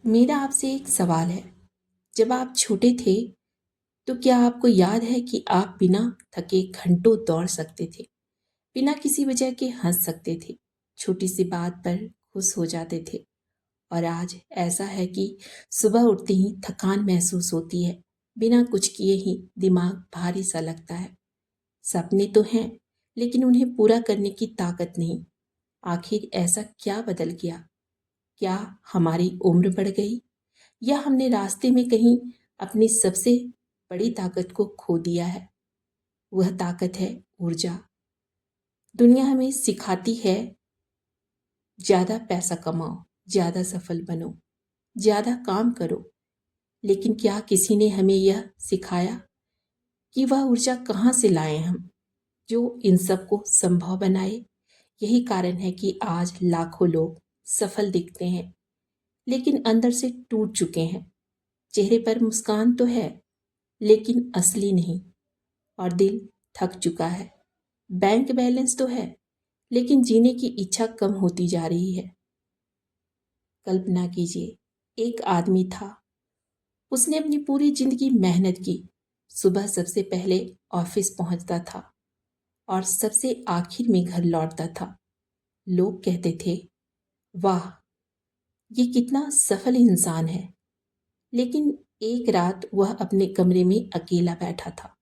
मेरा आपसे एक सवाल है। जब आप छोटे थे, तो क्या आपको याद है कि आप बिना थके घंटों दौड़ सकते थे? बिना किसी वजह के हँस सकते थे, छोटी सी बात पर खुश हो जाते थे। और आज ऐसा है कि सुबह उठते ही थकान महसूस होती है, बिना कुछ किए ही दिमाग भारी सा लगता है। सपने तो हैं, लेकिन उन्हें पूरा करने की ताकत नहीं। आखिर ऐसा क्या बदल गया? क्या हमारी उम्र बढ़ गई, या हमने रास्ते में कहीं अपनी सबसे बड़ी ताकत को खो दिया है? वह ताकत है ऊर्जा। दुनिया हमें सिखाती है, ज्यादा पैसा कमाओ, ज्यादा सफल बनो, ज्यादा काम करो। लेकिन क्या किसी ने हमें यह सिखाया कि वह ऊर्जा कहाँ से लाएं हम, जो इन सब को संभव बनाए? यही कारण है कि आज लाखों लोग सफल दिखते हैं, लेकिन अंदर से टूट चुके हैं। चेहरे पर मुस्कान तो है, लेकिन असली नहीं। और दिल थक चुका है। बैंक बैलेंस तो है, लेकिन जीने की इच्छा कम होती जा रही है। कल्पना कीजिए, एक आदमी था। उसने अपनी पूरी जिंदगी मेहनत की। सुबह सबसे पहले ऑफिस पहुंचता था और सबसे आखिर में घर लौटता था। लोग कहते थे, वाह, ये कितना सफल इंसान है। लेकिन एक रात वह अपने कमरे में अकेला बैठा था।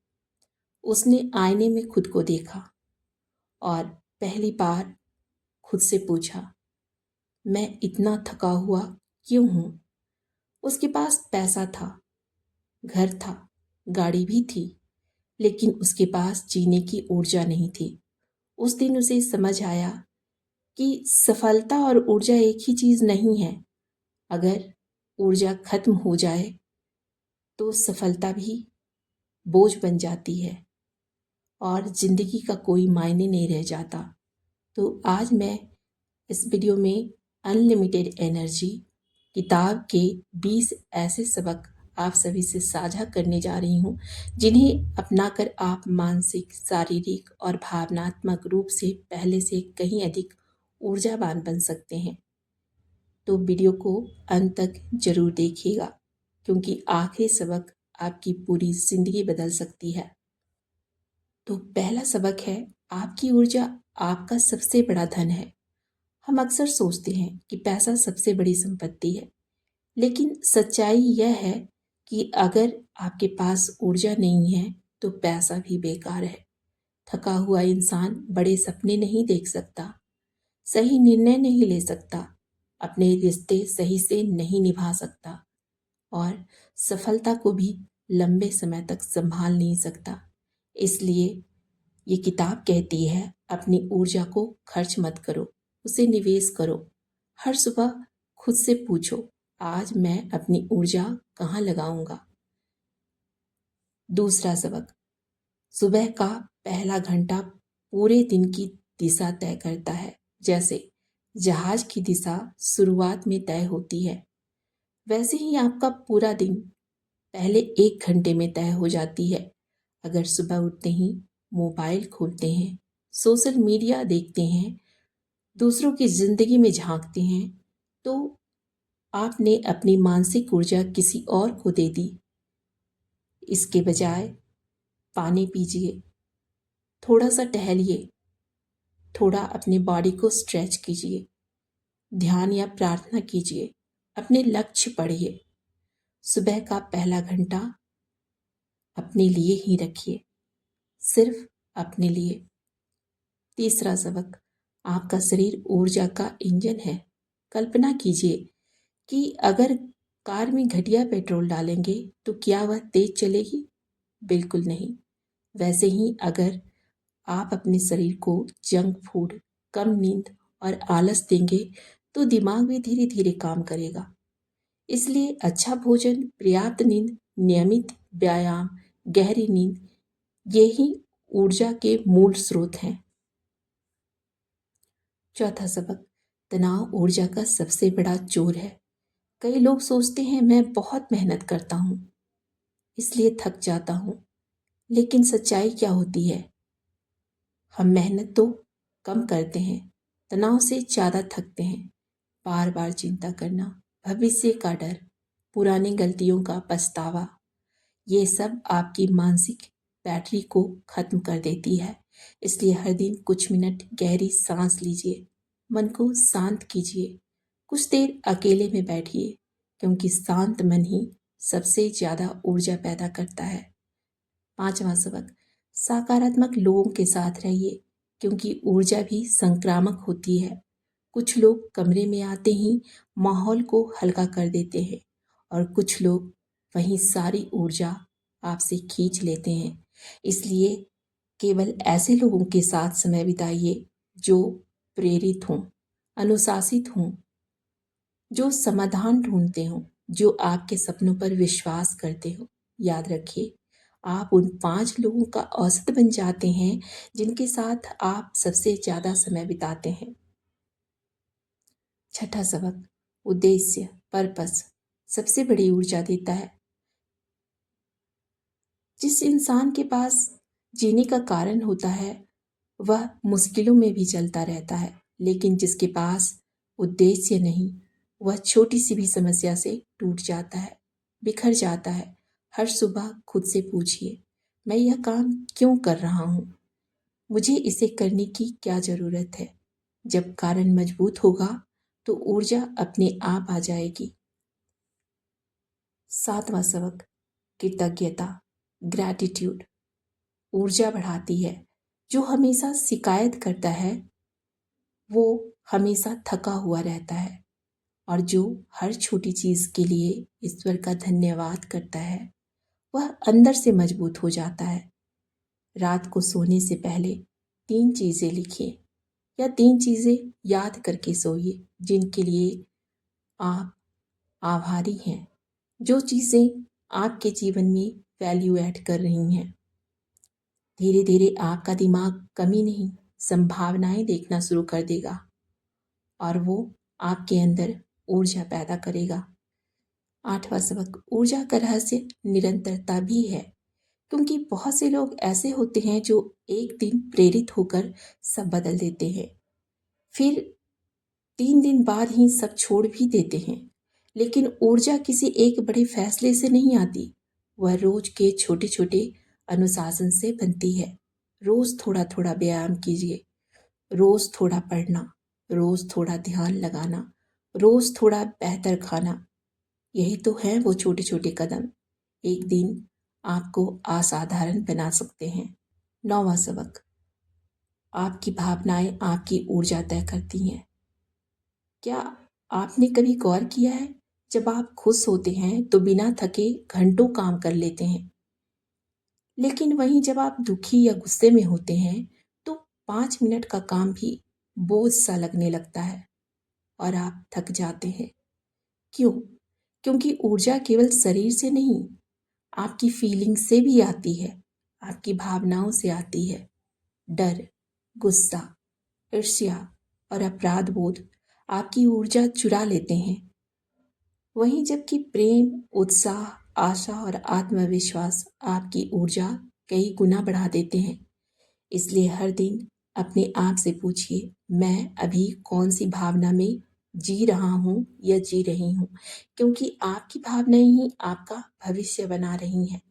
उसने आईने में खुद को देखा और पहली बार खुद से पूछा, मैं इतना थका हुआ क्यों हूं? उसके पास पैसा था, घर था, गाड़ी भी थी, लेकिन उसके पास जीने की ऊर्जा नहीं थी। उस दिन उसे समझ आया कि सफलता और ऊर्जा एक ही चीज नहीं है। अगर ऊर्जा खत्म हो जाए तो सफलता भी बोझ बन जाती है और जिंदगी का कोई मायने नहीं रह जाता। तो आज मैं इस वीडियो में अनलिमिटेड एनर्जी किताब के 20 ऐसे सबक आप सभी से साझा करने जा रही हूँ, जिन्हें अपनाकर आप मानसिक, शारीरिक और भावनात्मक रूप से पहले से कहीं अधिक ऊर्जावान बन सकते हैं। तो वीडियो को अंत तक जरूर देखिएगा, क्योंकि आखिरी सबक आपकी पूरी जिंदगी बदल सकती है। तो पहला सबक है, आपकी ऊर्जा आपका सबसे बड़ा धन है। हम अक्सर सोचते हैं कि पैसा सबसे बड़ी संपत्ति है, लेकिन सच्चाई यह है कि अगर आपके पास ऊर्जा नहीं है तो पैसा भी बेकार है। थका हुआ इंसान बड़े सपने नहीं देख सकता, सही निर्णय नहीं ले सकता, अपने रिश्ते सही से नहीं निभा सकता और सफलता को भी लंबे समय तक संभाल नहीं सकता। इसलिए ये किताब कहती है, अपनी ऊर्जा को खर्च मत करो, उसे निवेश करो। हर सुबह खुद से पूछो, आज मैं अपनी ऊर्जा कहाँ लगाऊंगा? दूसरा सबक, सुबह का पहला घंटा पूरे दिन की दिशा तय करता है। जैसे जहाज की दिशा शुरुआत में तय होती है, वैसे ही आपका पूरा दिन पहले 1 घंटे में तय हो जाती है। अगर सुबह उठते ही मोबाइल खोलते हैं, सोशल मीडिया देखते हैं, दूसरों की जिंदगी में झांकते हैं, तो आपने अपनी मानसिक ऊर्जा किसी और को दे दी। इसके बजाय पानी पीजिए, थोड़ा सा टहलिए, थोड़ा अपनी बॉडी को स्ट्रेच कीजिए, ध्यान या प्रार्थना कीजिए, अपने लक्ष्य पढ़िए। सुबह का पहला घंटा अपने लिए ही रखिए, सिर्फ अपने लिए। तीसरा सबक, आपका शरीर ऊर्जा का इंजन है। कल्पना कीजिए कि अगर कार में घटिया पेट्रोल डालेंगे तो क्या वह तेज चलेगी? बिल्कुल नहीं। वैसे ही अगर आप अपने शरीर को जंक फूड, कम नींद और आलस देंगे तो दिमाग भी धीरे धीरे काम करेगा। इसलिए अच्छा भोजन, पर्याप्त नींद, नियमित व्यायाम, गहरी नींद, ये ही ऊर्जा के मूल स्रोत हैं। चौथा सबक, तनाव ऊर्जा का सबसे बड़ा चोर है। कई लोग सोचते हैं, मैं बहुत मेहनत करता हूँ इसलिए थक जाता हूँ। लेकिन सच्चाई क्या होती है? हम मेहनत तो कम करते हैं, तनाव से ज़्यादा थकते हैं। बार बार चिंता करना, भविष्य का डर, पुरानी गलतियों का पछतावा, ये सब आपकी मानसिक बैटरी को खत्म कर देती है। इसलिए हर दिन कुछ मिनट गहरी सांस लीजिए, मन को शांत कीजिए, कुछ देर अकेले में बैठिए, क्योंकि शांत मन ही सबसे ज़्यादा ऊर्जा पैदा करता है। पांचवा सबक, सकारात्मक लोगों के साथ रहिए, क्योंकि ऊर्जा भी संक्रामक होती है। कुछ लोग कमरे में आते ही माहौल को हल्का कर देते हैं और कुछ लोग वहीं सारी ऊर्जा आपसे खींच लेते हैं। इसलिए केवल ऐसे लोगों के साथ समय बिताइए जो प्रेरित हों, अनुशासित हों, जो समाधान ढूंढते हों, जो आपके सपनों पर विश्वास करते हो। याद रखिए, आप उन 5 लोगों का औसत बन जाते हैं जिनके साथ आप सबसे ज़्यादा समय बिताते हैं। छठा सबक, उद्देश्य, पर्पस सबसे बड़ी ऊर्जा देता है। जिस इंसान के पास जीने का कारण होता है वह मुश्किलों में भी चलता रहता है, लेकिन जिसके पास उद्देश्य नहीं वह छोटी सी भी समस्या से टूट जाता है, बिखर जाता है। हर सुबह खुद से पूछिए, मैं यह काम क्यों कर रहा हूँ, मुझे इसे करने की क्या ज़रूरत है। जब कारण मजबूत होगा तो ऊर्जा अपने आप आ जाएगी। सातवां सबक, कृतज्ञता, ग्रैटिट्यूड ऊर्जा बढ़ाती है। जो हमेशा शिकायत करता है वो हमेशा थका हुआ रहता है, और जो हर छोटी चीज़ के लिए ईश्वर का धन्यवाद करता है वह अंदर से मजबूत हो जाता है। रात को सोने से पहले 3 चीज़ें लिखिए या 3 चीज़ें याद करके सोइए जिनके लिए आप आभारी हैं, जो चीज़ें आपके जीवन में वैल्यू ऐड कर रही हैं। धीरे धीरे आपका दिमाग कमी नहीं संभावनाएं देखना शुरू कर देगा और वो आपके अंदर ऊर्जा पैदा करेगा। आठवां सबक, ऊर्जा का रहस्य निरंतरता भी है, क्योंकि बहुत से लोग ऐसे होते हैं जो एक दिन प्रेरित होकर सब बदल देते हैं, फिर 3 दिन बाद ही सब छोड़ भी देते हैं। लेकिन ऊर्जा किसी एक बड़े फैसले से नहीं आती, वह रोज के छोटे छोटे अनुशासन से बनती है। रोज थोड़ा थोड़ा व्यायाम कीजिए, रोज थोड़ा पढ़ना, रोज थोड़ा ध्यान लगाना, रोज थोड़ा बेहतर खाना, यही तो है वो छोटे छोटे कदम एक दिन आपको असाधारण बना सकते हैं। नौवां सबक, आपकी भावनाएं आपकी ऊर्जा तय करती हैं। क्या आपने कभी गौर किया है, जब आप खुश होते हैं तो बिना थके घंटों काम कर लेते हैं, लेकिन वहीं जब आप दुखी या गुस्से में होते हैं तो 5 मिनट का काम भी बोझ सा लगने लगता है और आप थक जाते हैं। क्यों? क्योंकि ऊर्जा केवल शरीर से नहीं, आपकी फीलिंग से भी आती है, आपकी भावनाओं से आती है। डर, गुस्सा, ईर्ष्या और अपराध बोध आपकी ऊर्जा चुरा लेते हैं। वहीं जबकि प्रेम, उत्साह, आशा और आत्मविश्वास आपकी ऊर्जा कई गुना बढ़ा देते हैं। इसलिए हर दिन अपने आप से पूछिए, मैं अभी कौन सी भावना में जी रहा हूँ या जी रही हूँ, क्योंकि आपकी भावनाएं ही आपका भविष्य बना रही हैं।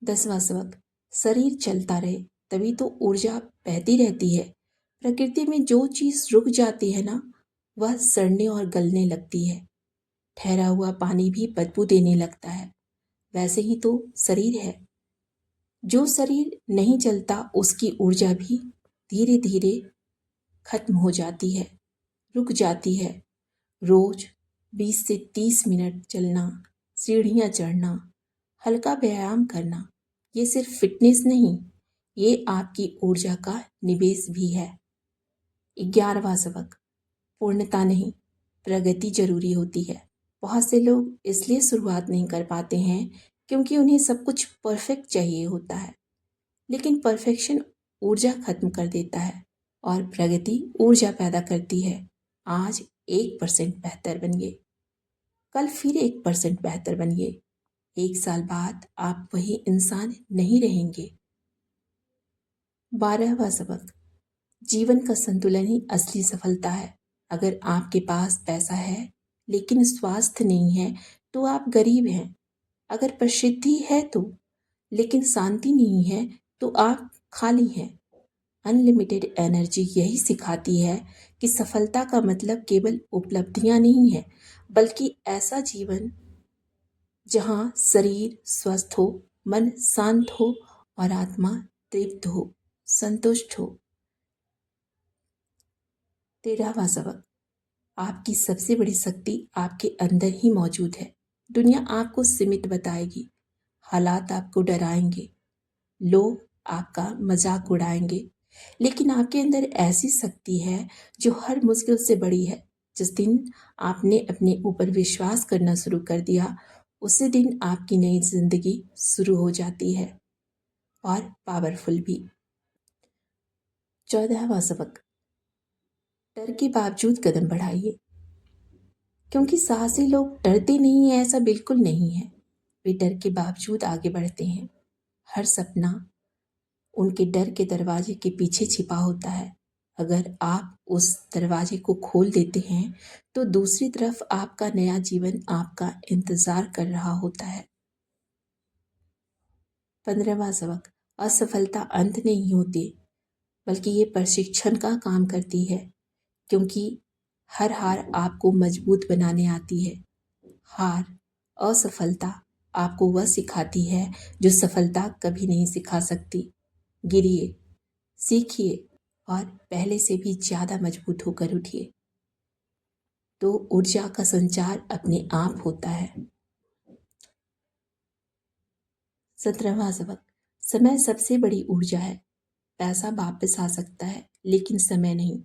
10वां सबक, शरीर चलता रहे तभी तो ऊर्जा बहती रहती है। प्रकृति में जो चीज़ रुक जाती है ना वह सड़ने और गलने लगती है। ठहरा हुआ पानी भी बदबू देने लगता है, वैसे ही तो शरीर है। जो शरीर नहीं चलता उसकी ऊर्जा भी धीरे धीरे खत्म हो जाती है, रुक जाती है। रोज 20 से 30 मिनट चलना, सीढ़ियाँ चढ़ना, हल्का व्यायाम करना, ये सिर्फ फिटनेस नहीं, ये आपकी ऊर्जा का निवेश भी है। 11वां सबक, पूर्णता नहीं, प्रगति जरूरी होती है। बहुत से लोग इसलिए शुरुआत नहीं कर पाते हैं क्योंकि उन्हें सब कुछ परफेक्ट चाहिए होता है, लेकिन परफेक्शन ऊर्जा खत्म कर देता है और प्रगति ऊर्जा पैदा करती है। आज 1% बेहतर बनिए, कल फिर 1% बेहतर बनिए। 1 साल बाद आप वही इंसान नहीं रहेंगे। 12वां सबक, जीवन का संतुलन ही असली सफलता है। अगर आपके पास पैसा है लेकिन स्वास्थ्य नहीं है तो आप गरीब हैं। अगर प्रसिद्धि है तो, लेकिन शांति नहीं है तो आप खाली हैं। अनलिमिटेड एनर्जी यही सिखाती है कि सफलता का मतलब केवल उपलब्धियां नहीं है, बल्कि ऐसा जीवन जहाँ शरीर स्वस्थ हो, मन शांत हो और आत्मा तृप्त हो, संतुष्ट हो। 13वां सबक, आपकी सबसे बड़ी शक्ति आपके अंदर ही मौजूद है। दुनिया आपको सीमित बताएगी, हालात आपको डराएंगे, लोग आपका मजाक उड़ाएंगे, लेकिन आपके अंदर ऐसी शक्ति है जो हर मुश्किल से बड़ी है। जिस दिन आपने अपने ऊपर विश्वास करना शुरू कर दिया, उसी दिन आपकी नई जिंदगी शुरू हो जाती है, और पावरफुल भी। 14वां सबक, डर के बावजूद कदम बढ़ाइए। क्योंकि साहसी लोग डरते नहीं हैं, ऐसा बिल्कुल नहीं है। वे डर के बावजूद आगे बढ़ते हैं। हर सपना उनके डर के दरवाजे के पीछे छिपा होता है। अगर आप उस दरवाजे को खोल देते हैं तो दूसरी तरफ आपका नया जीवन आपका इंतजार कर रहा होता है। 15वां सबक, असफलता अंत नहीं होती, बल्कि ये प्रशिक्षण का काम करती है। क्योंकि हर हार आपको मजबूत बनाने आती है। हार, असफलता आपको वह सिखाती है जो सफलता कभी नहीं सिखा सकती। गिरिए, सीखिए और पहले से भी ज़्यादा मजबूत होकर उठिए। तो ऊर्जा का संचार अपने आप होता है। 17वां सबक, समय सबसे बड़ी ऊर्जा है। पैसा वापस आ सकता है, लेकिन समय नहीं।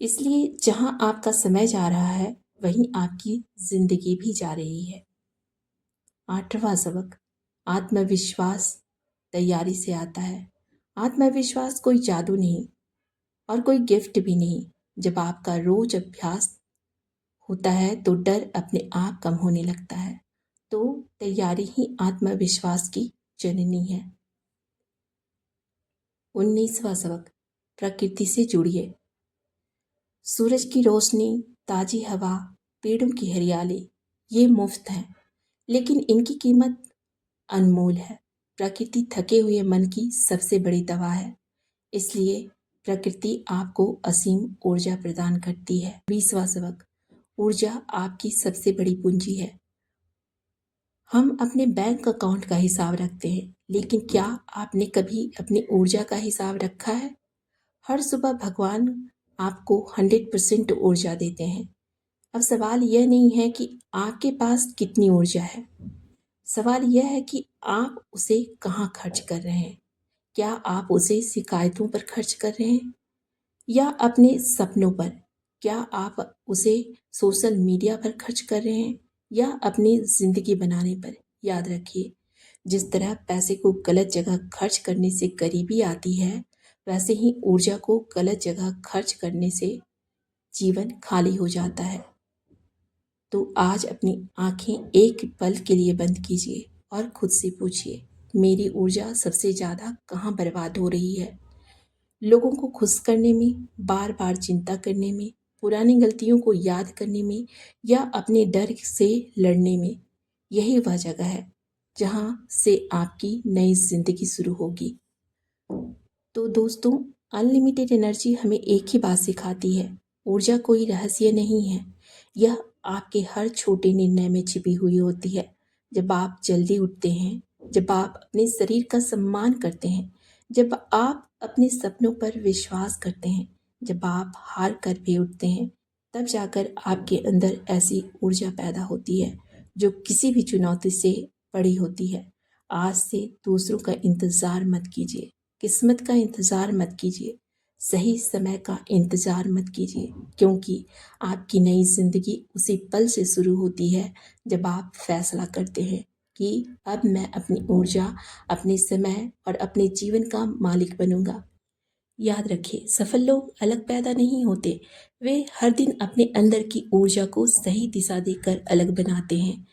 इसलिए जहां आपका समय जा रहा है, वहीं आपकी जिंदगी भी जा रही है। 8वां सबक, आत्मविश्वास तैयारी से आता है। आत्मविश्वास कोई जादू नहीं और कोई गिफ्ट भी नहीं। जब आपका रोज अभ्यास होता है तो डर अपने आप कम होने लगता है। तो तैयारी ही आत्मविश्वास की जननी है। 19वां सबक, प्रकृति से जुड़िए। सूरज की रोशनी, ताजी हवा, पेड़ों की हरियाली, ये मुफ्त है, लेकिन इनकी कीमत अनमोल है। प्रकृति थके हुए मन की सबसे बड़ी दवा है। इसलिए प्रकृति आपको असीम ऊर्जा प्रदान करती है। 20वां सबक, ऊर्जा आपकी सबसे बड़ी पूंजी है। हम अपने बैंक अकाउंट का हिसाब रखते हैं, लेकिन क्या आपने कभी अपनी ऊर्जा का हिसाब रखा है? हर सुबह भगवान आपको 100% ऊर्जा देते हैं। अब सवाल यह नहीं है कि आपके पास कितनी ऊर्जा है, सवाल यह है कि आप उसे कहाँ खर्च कर रहे हैं। क्या आप उसे शिकायतों पर खर्च कर रहे हैं या अपने सपनों पर? क्या आप उसे सोशल मीडिया पर खर्च कर रहे हैं या अपनी ज़िंदगी बनाने पर? याद रखिए, जिस तरह पैसे को गलत जगह खर्च करने से गरीबी आती है, वैसे ही ऊर्जा को गलत जगह खर्च करने से जीवन खाली हो जाता है। तो आज अपनी आंखें एक पल के लिए बंद कीजिए और खुद से पूछिए, मेरी ऊर्जा सबसे ज़्यादा कहाँ बर्बाद हो रही है? लोगों को खुश करने में, बार बार चिंता करने में, पुरानी गलतियों को याद करने में या अपने डर से लड़ने में? यही वह जगह है जहाँ से आपकी नई जिंदगी शुरू होगी। तो दोस्तों, अनलिमिटेड एनर्जी हमें एक ही बात सिखाती है, ऊर्जा कोई रहस्य नहीं है, यह आपके हर छोटे निर्णय में छिपी हुई होती है। जब आप जल्दी उठते हैं, जब आप अपने शरीर का सम्मान करते हैं, जब आप अपने सपनों पर विश्वास करते हैं, जब आप हार कर भी उठते हैं, तब जाकर आपके अंदर ऐसी ऊर्जा पैदा होती है जो किसी भी चुनौती से बड़ी होती है। आज से दूसरों का इंतज़ार मत कीजिए, किस्मत का इंतज़ार मत कीजिए, सही समय का इंतज़ार मत कीजिए, क्योंकि आपकी नई ज़िंदगी उसी पल से शुरू होती है जब आप फैसला करते हैं कि अब मैं अपनी ऊर्जा, अपने समय और अपने जीवन का मालिक बनूंगा। याद रखिए, सफल लोग अलग पैदा नहीं होते, वे हर दिन अपने अंदर की ऊर्जा को सही दिशा देकर अलग बनाते हैं।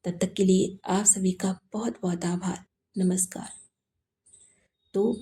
तब तक के लिए आप सभी का बहुत बहुत आभार। नमस्कार। तो